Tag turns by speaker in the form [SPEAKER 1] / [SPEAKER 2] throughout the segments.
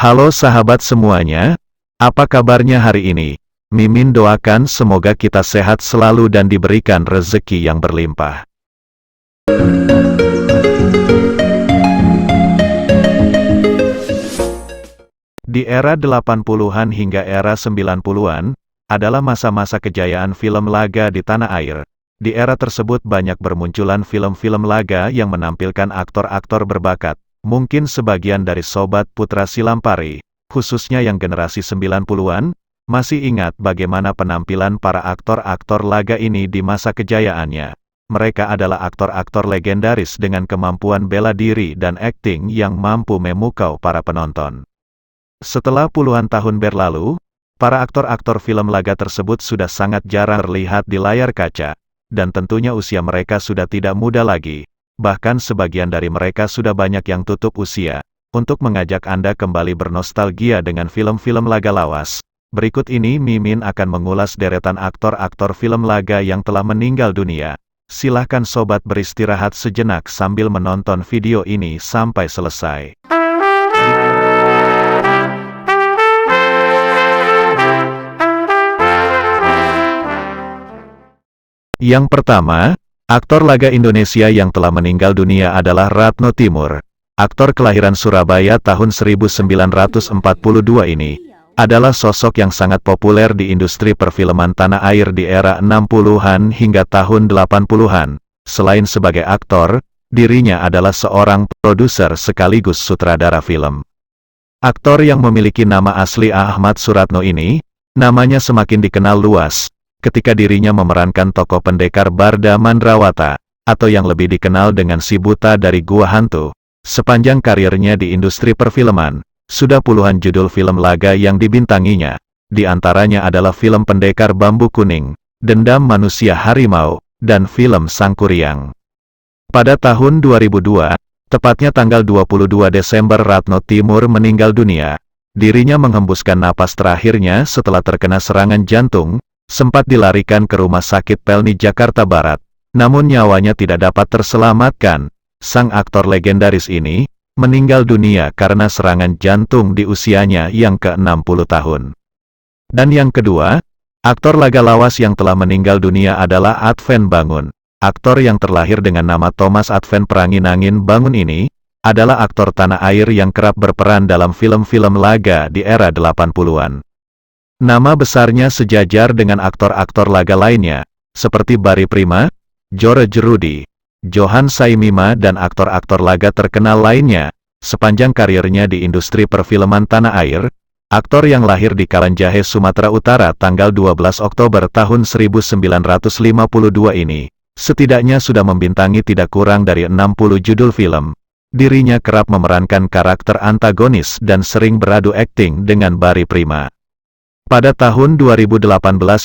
[SPEAKER 1] Halo sahabat semuanya, apa kabarnya hari ini? Mimin doakan semoga kita sehat selalu dan diberikan rezeki yang berlimpah. Di era 80-an hingga era 90-an, adalah masa-masa kejayaan film laga di tanah air. Di era tersebut banyak bermunculan film-film laga yang menampilkan aktor-aktor berbakat. Mungkin sebagian dari Sobat Putra Silampari, khususnya yang generasi 90-an, masih ingat bagaimana penampilan para aktor-aktor laga ini di masa kejayaannya. Mereka adalah aktor-aktor legendaris dengan kemampuan bela diri dan akting yang mampu memukau para penonton. Setelah puluhan tahun berlalu, para aktor-aktor film laga tersebut sudah sangat jarang terlihat di layar kaca, dan tentunya usia mereka sudah tidak muda lagi. Bahkan sebagian dari mereka sudah banyak yang tutup usia. Untuk mengajak Anda kembali bernostalgia dengan film-film laga lawas, berikut ini Mimin akan mengulas deretan aktor-aktor film laga yang telah meninggal dunia. Silahkan sobat beristirahat sejenak sambil menonton video ini sampai selesai. Yang pertama, aktor laga Indonesia yang telah meninggal dunia adalah Ratno Timur. Aktor kelahiran Surabaya tahun 1942 ini, adalah sosok yang sangat populer di industri perfilman tanah air di era 60-an hingga tahun 80-an. Selain sebagai aktor, dirinya adalah seorang produser sekaligus sutradara film. Aktor yang memiliki nama asli Ahmad Suratno ini, namanya semakin dikenal luas ketika dirinya memerankan tokoh pendekar Barda Mandrawata, atau yang lebih dikenal dengan si buta dari Gua Hantu. Sepanjang karirnya di industri perfilman, sudah puluhan judul film laga yang dibintanginya. Di antaranya adalah film Pendekar Bambu Kuning, Dendam Manusia Harimau, dan film Sangkuriang. Pada tahun 2002, tepatnya tanggal 22 Desember Ratno Timur meninggal dunia. Dirinya menghembuskan napas terakhirnya setelah terkena serangan jantung, sempat dilarikan ke Rumah Sakit Pelni Jakarta Barat, namun nyawanya tidak dapat terselamatkan. Sang aktor legendaris ini, meninggal dunia karena serangan jantung di usianya yang ke-60 tahun. Dan yang kedua, aktor laga lawas yang telah meninggal dunia adalah Adven Bangun. Aktor yang terlahir dengan nama Thomas Adven Pranginangin Bangun ini, adalah aktor tanah air yang kerap berperan dalam film-film laga di era 80-an. Nama besarnya sejajar dengan aktor-aktor laga lainnya, seperti Barry Prima, George Rudi, Johan Saimima dan aktor-aktor laga terkenal lainnya. Sepanjang karirnya di industri perfilman tanah air, aktor yang lahir di Kalanjahe, Sumatera Utara tanggal 12 Oktober tahun 1952 ini, setidaknya sudah membintangi tidak kurang dari 60 judul film. Dirinya kerap memerankan karakter antagonis dan sering beradu akting dengan Barry Prima. Pada tahun 2018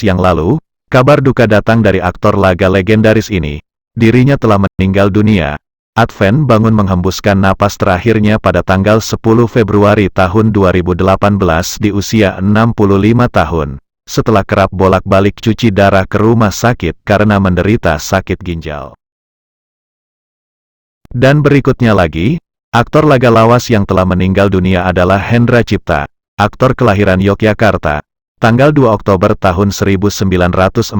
[SPEAKER 1] yang lalu, kabar duka datang dari aktor laga legendaris ini. Dirinya telah meninggal dunia. Adven Bangun menghembuskan napas terakhirnya pada tanggal 10 Februari tahun 2018 di usia 65 tahun, setelah kerap bolak-balik cuci darah ke rumah sakit karena menderita sakit ginjal. Dan berikutnya lagi, aktor laga lawas yang telah meninggal dunia adalah Hendra Cipta, aktor kelahiran Yogyakarta. Tanggal 2 Oktober tahun 1947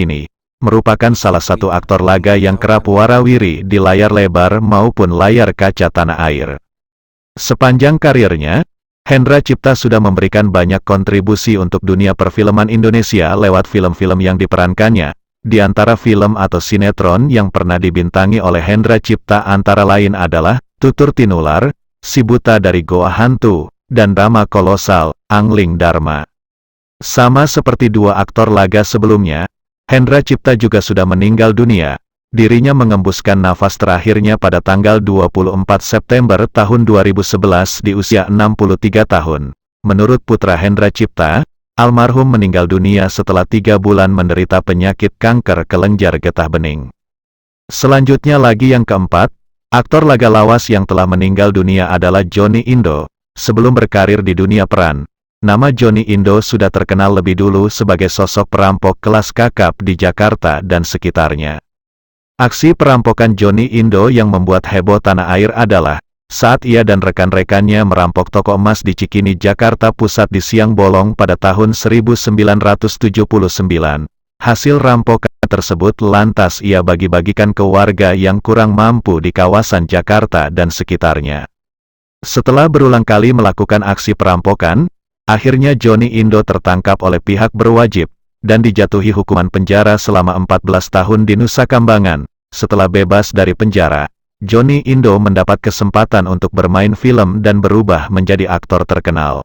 [SPEAKER 1] ini, merupakan salah satu aktor laga yang kerap warawiri di layar lebar maupun layar kaca tanah air. Sepanjang karirnya, Hendra Cipta sudah memberikan banyak kontribusi untuk dunia perfilman Indonesia lewat film-film yang diperankannya. Di antara film atau sinetron yang pernah dibintangi oleh Hendra Cipta antara lain adalah Tutur Tinular, Si Buta dari Goa Hantu, dan drama kolosal, Angling Dharma. Sama seperti dua aktor laga sebelumnya, Hendra Cipta juga sudah meninggal dunia. Dirinya mengembuskan nafas terakhirnya pada tanggal 24 September tahun 2011 di usia 63 tahun. Menurut putra Hendra Cipta, almarhum meninggal dunia setelah 3 bulan menderita penyakit kanker kelenjar getah bening. Selanjutnya lagi yang keempat, aktor laga lawas yang telah meninggal dunia adalah Johnny Indo. Sebelum berkarir di dunia peran, nama Johnny Indo sudah terkenal lebih dulu sebagai sosok perampok kelas kakap di Jakarta dan sekitarnya. Aksi perampokan Johnny Indo yang membuat heboh tanah air adalah saat ia dan rekan-rekannya merampok toko emas di Cikini, Jakarta Pusat di siang bolong pada tahun 1979. Hasil rampokan tersebut lantas ia bagi-bagikan ke warga yang kurang mampu di kawasan Jakarta dan sekitarnya. Setelah berulang kali melakukan aksi perampokan, akhirnya Johnny Indo tertangkap oleh pihak berwajib dan dijatuhi hukuman penjara selama 14 tahun di Nusa Kambangan. Setelah bebas dari penjara, Johnny Indo mendapat kesempatan untuk bermain film dan berubah menjadi aktor terkenal.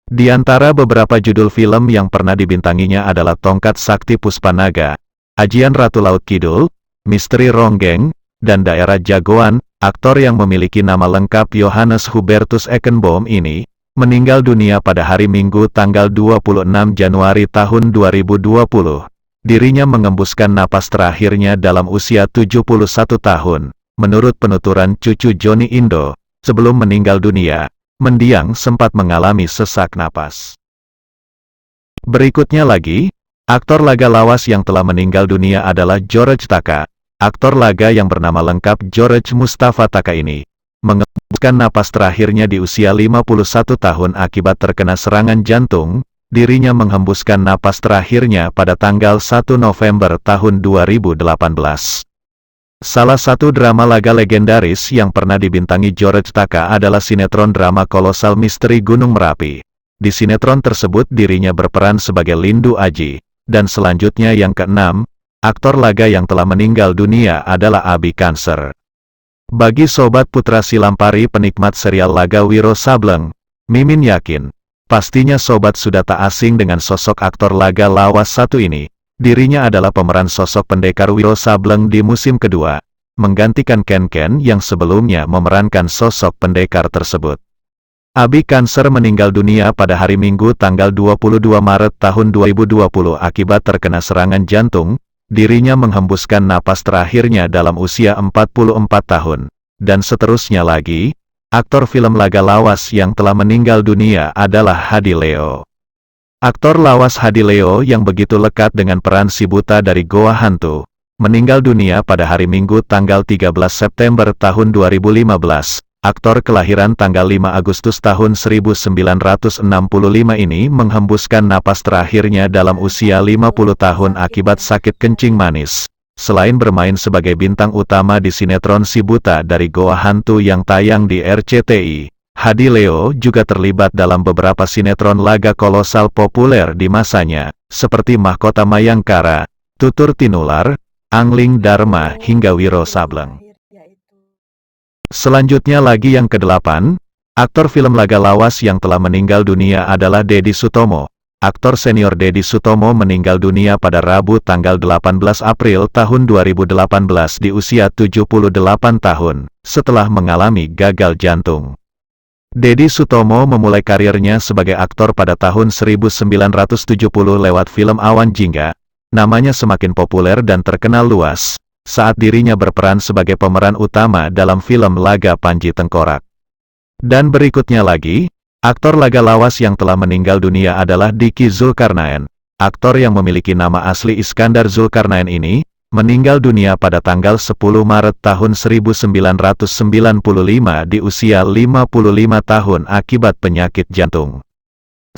[SPEAKER 1] Di antara beberapa judul film yang pernah dibintanginya adalah Tongkat Sakti Puspanaga, Ajian Ratu Laut Kidul, Misteri Ronggeng, dan Daerah Jagoan. Aktor yang memiliki nama lengkap Johannes Hubertus Ekenboom ini meninggal dunia pada hari Minggu tanggal 26 Januari tahun 2020. Dirinya mengembuskan napas terakhirnya dalam usia 71 tahun. Menurut penuturan cucu Johnny Indo, sebelum meninggal dunia, mendiang sempat mengalami sesak napas. Berikutnya lagi, aktor laga lawas yang telah meninggal dunia adalah George Taka. Aktor laga yang bernama lengkap George Mustafa Taka ini mengembuskan napas terakhirnya di usia 51 tahun akibat terkena serangan jantung. Dirinya menghembuskan napas terakhirnya pada tanggal 1 November tahun 2018. Salah satu drama laga legendaris yang pernah dibintangi George Taka adalah sinetron drama kolosal Misteri Gunung Merapi. Di sinetron tersebut dirinya berperan sebagai Lindu Aji. Dan selanjutnya yang keenam, aktor laga yang telah meninggal dunia adalah Abi Kanser. Bagi Sobat Putra Silampari penikmat serial laga Wiro Sableng, Mimin yakin, pastinya Sobat sudah tak asing dengan sosok aktor laga lawas satu ini. Dirinya adalah pemeran sosok pendekar Wiro Sableng di musim kedua, menggantikan Ken Ken yang sebelumnya memerankan sosok pendekar tersebut. Abi Kanser meninggal dunia pada hari Minggu tanggal 22 Maret tahun 2020 akibat terkena serangan jantung. Dirinya menghembuskan napas terakhirnya dalam usia 44 tahun. Dan seterusnya lagi, aktor film laga lawas yang telah meninggal dunia adalah Hadi Leo. Aktor lawas Hadi Leo yang begitu lekat dengan peran si buta dari Goa Hantu, meninggal dunia pada hari Minggu tanggal 13 September tahun 2015. Aktor kelahiran tanggal 5 Agustus tahun 1965 ini menghembuskan napas terakhirnya dalam usia 50 tahun akibat sakit kencing manis. Selain bermain sebagai bintang utama di sinetron Si Buta dari Goa Hantu yang tayang di RCTI, Hadi Leo juga terlibat dalam beberapa sinetron laga kolosal populer di masanya, seperti Mahkota Mayangkara, Tutur Tinular, Angling Dharma hingga Wiro Sableng. Selanjutnya lagi yang ke-8, aktor film laga lawas yang telah meninggal dunia adalah Deddy Sutomo. Aktor senior Deddy Sutomo meninggal dunia pada Rabu tanggal 18 April tahun 2018 di usia 78 tahun, setelah mengalami gagal jantung. Deddy Sutomo memulai karirnya sebagai aktor pada tahun 1970 lewat film Awan Jingga. Namanya semakin populer dan terkenal luas saat dirinya berperan sebagai pemeran utama dalam film laga Panji Tengkorak. Dan berikutnya lagi, aktor laga lawas yang telah meninggal dunia adalah Diki Zulkarnaen. Aktor yang memiliki nama asli Iskandar Zulkarnaen ini, meninggal dunia pada tanggal 10 Maret tahun 1995 di usia 55 tahun akibat penyakit jantung.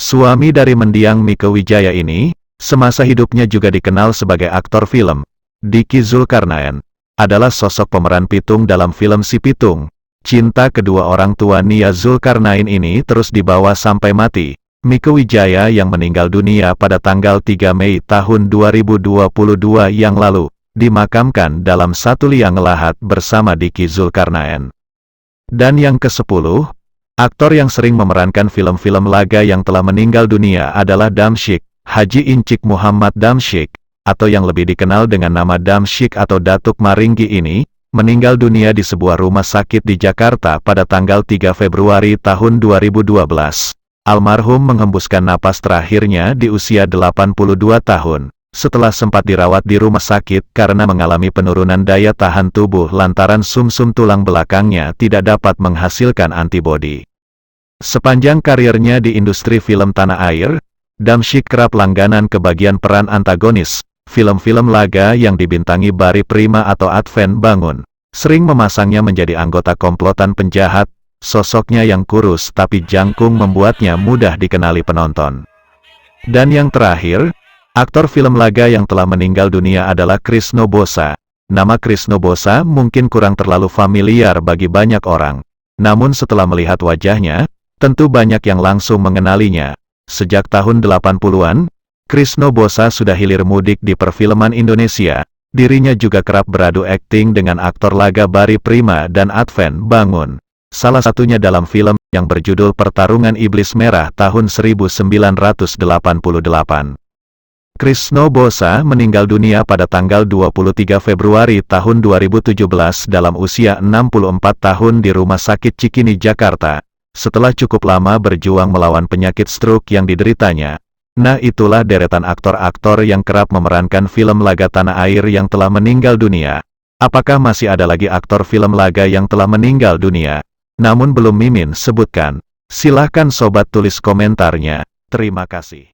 [SPEAKER 1] Suami dari mendiang Mieke Wijaya ini, semasa hidupnya juga dikenal sebagai aktor film. Diki Zulkarnaen adalah sosok pemeran Pitung dalam film Si Pitung. Cinta kedua orang tua Nia Zulkarnaen ini terus dibawa sampai mati. Mieke Wijaya yang meninggal dunia pada tanggal 3 Mei tahun 2022 yang lalu, dimakamkan dalam satu liang lahat bersama Diki Zulkarnaen. Dan yang ke-10, aktor yang sering memerankan film-film laga yang telah meninggal dunia adalah Damsyik, Haji Incik Muhammad Damsyik, atau yang lebih dikenal dengan nama Damsyik atau Datuk Maringgi ini, meninggal dunia di sebuah rumah sakit di Jakarta pada tanggal 3 Februari tahun 2012. Almarhum menghembuskan napas terakhirnya di usia 82 tahun, setelah sempat dirawat di rumah sakit karena mengalami penurunan daya tahan tubuh lantaran sumsum tulang belakangnya tidak dapat menghasilkan antibodi. Sepanjang karirnya di industri film tanah air, Damsyik kerap langganan ke bagian peran antagonis, film-film laga yang dibintangi Barry Prima atau Adven Bangun, sering memasangnya menjadi anggota komplotan penjahat, sosoknya yang kurus tapi jangkung membuatnya mudah dikenali penonton. Dan yang terakhir, aktor film laga yang telah meninggal dunia adalah Krishno Bosa. Nama Krishno Bosa mungkin kurang terlalu familiar bagi banyak orang. Namun setelah melihat wajahnya, tentu banyak yang langsung mengenalinya. Sejak tahun 80-an, Krishno Bosa sudah hilir mudik di perfilman Indonesia. Dirinya juga kerap beradu akting dengan aktor laga Bari Prima dan Adven Bangun. Salah satunya dalam film yang berjudul Pertarungan Iblis Merah tahun 1988. Krishno Bosa meninggal dunia pada tanggal 23 Februari tahun 2017 dalam usia 64 tahun di Rumah Sakit Cikini, Jakarta, setelah cukup lama berjuang melawan penyakit stroke yang dideritanya. Nah, itulah deretan aktor-aktor yang kerap memerankan film laga tanah air yang telah meninggal dunia. Apakah masih ada lagi aktor film laga yang telah meninggal dunia, namun belum Mimin sebutkan? Silahkan sobat tulis komentarnya. Terima kasih.